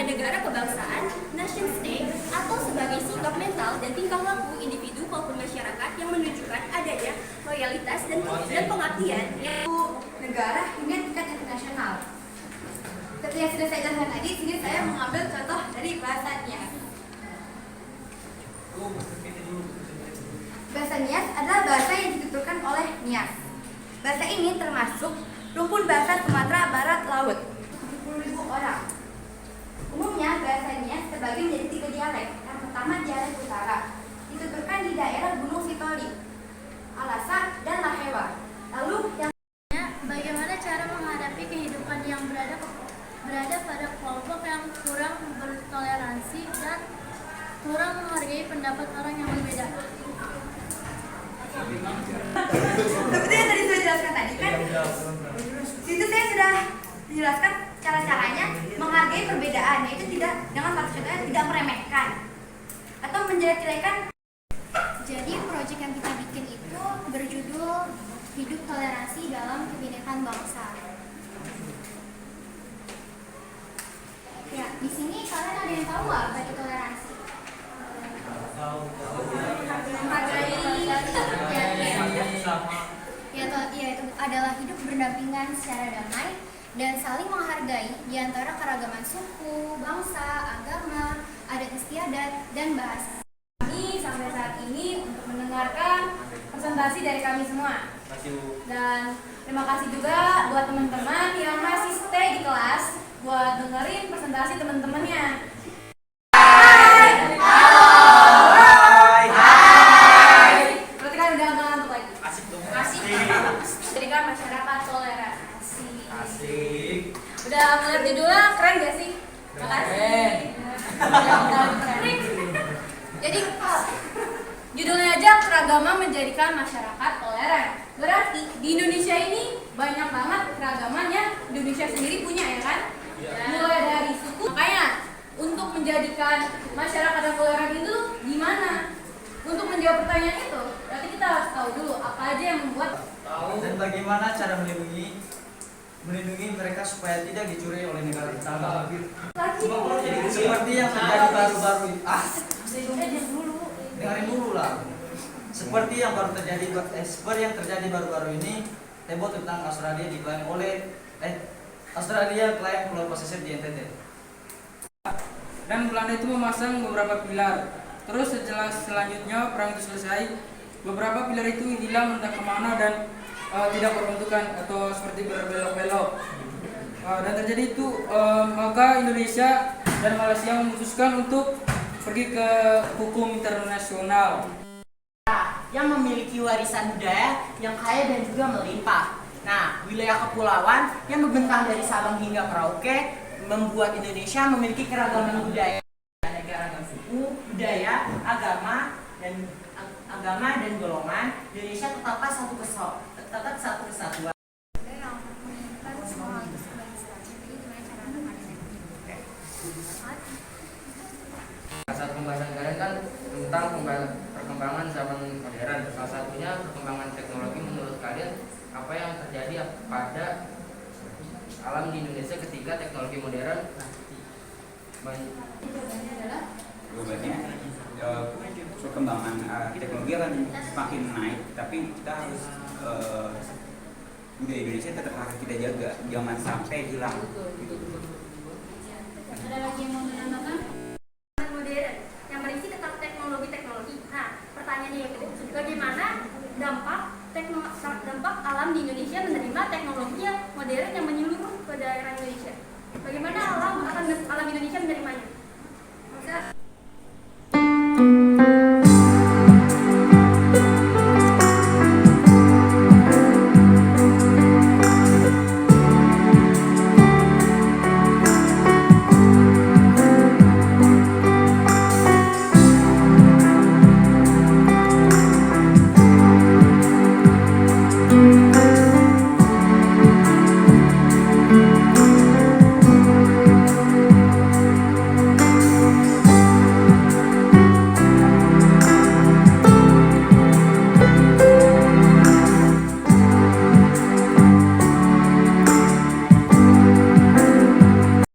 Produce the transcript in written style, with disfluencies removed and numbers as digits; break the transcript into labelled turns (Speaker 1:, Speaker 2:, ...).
Speaker 1: negara kebangsaan, nation state, atau sebagai sikap mental dan tingkah laku individu maupun masyarakat yang menunjukkan adanya loyalitas dan pengabdian yaitu negara hingga tingkat internasional. Seperti yang sudah saya jelaskan tadi, sini saya mengambil contoh dari bahasa Nias. Bahasa Nias adalah bahasa yang dituturkan oleh Nias. Bahasa ini termasuk rukun bahasa Sumatera Barat Laut, 70.000 orang. Umumnya bahasa Nias terbagi menjadi 3 dialek. Yang pertama dialek utara, dituturkan di daerah Gunung Sitoli, Alasa, dan Lahewa. Lalu yang
Speaker 2: bagaimana cara menghadapi kehidupan yang berada pada kelompok yang kurang bertoleransi dan kurang menghargai pendapat orang yang berbeda.
Speaker 1: Seperti yang tadi saya jelaskan tadi kan, itu saya sudah menjelaskan cara-caranya menghargai perbedaan, yaitu tidak dengan maksudnya tidak meremehkan atau menjelek-jelekan.
Speaker 2: Jadi proyek yang kita bikin itu berjudul Hidup Toleransi dalam Kebinekaan Bangsa. Ya, di sini kalian ada yang tahu nggak apa itu toleransi?
Speaker 1: Menghargai
Speaker 2: Ya, itu adalah hidup berdampingan secara damai dan saling menghargai di antara keragaman suku, bangsa, agama, adat istiadat, dan bahasa.
Speaker 1: kami sampai saat ini untuk mendengarkan presentasi dari kami semua. Dan terima kasih juga buat teman-teman yang masih stay di kelas buat dengerin presentasi teman-temannya. Berarti kan udah ngantuk lagi. Asik. Jadikan masyarakat toleransi.
Speaker 3: Asik.
Speaker 1: Udah ngeliat judulnya keren gak sih? Makasih. Keren. Jadi judulnya aja keragaman menjadikan masyarakat toleran. Berarti di Indonesia ini banyak banget keragaman yang Indonesia sendiri punya, ya kan? Mulai dari suku. Makanya untuk menjadikan masyarakat yang toleran itu gimana? Untuk menjawab pertanyaan itu, berarti kita harus tahu dulu apa aja yang membuat
Speaker 3: Dan bagaimana cara melindungi mereka supaya tidak dicuri oleh negara tetangga. Seperti yang terjadi baru-baru ini. Dengarin dulu lah. Seperti yang terjadi baru-baru ini, heboh tentang Australia diklaim klaim Pulau Pasisir di NTT.
Speaker 4: Dan Belanda itu memasang beberapa pilar. Terus selanjutnya perang itu selesai, beberapa pilar itu hilang entah kemana dan tidak berbentukan atau seperti berbelok-belok. Dan terjadi itu maka Indonesia dan Malaysia memutuskan untuk pergi ke hukum internasional.
Speaker 5: Yang memiliki warisan budaya yang kaya dan juga melimpah. Nah, wilayah kepulauan yang membentang dari Sabang hingga Merauke membuat Indonesia memiliki keragaman budaya, ragam suku, budaya, agama dan golongan. Indonesia tetaplah satu kesatuan.
Speaker 6: Saat pembahasan kalian kan tentang perkembangan zaman modern. Salah satunya perkembangan teknologi. Menurut kalian apa yang terjadi pada alam di Indonesia ketika teknologi modern
Speaker 7: perkembangan teknologi akan semakin naik, tapi kita harus budaya Indonesia tetap harus kita jaga, jangan sampai hilang.
Speaker 2: Ada lagi yang mau